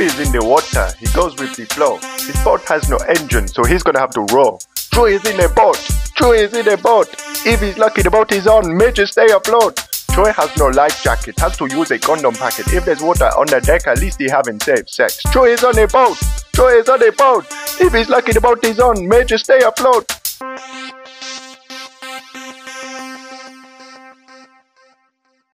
Troy is in the water, he goes with the flow. His boat has no engine, so he's gonna have to row. Troy is in a boat, Troy is in a boat. If he's lucky the boat is on, may just stay afloat. Troy has no life jacket, has to use a condom packet. If there's water on the deck, at least he having safe sex. Troy is on a boat, Troy is on a boat. If he's lucky the boat is on, may just stay afloat.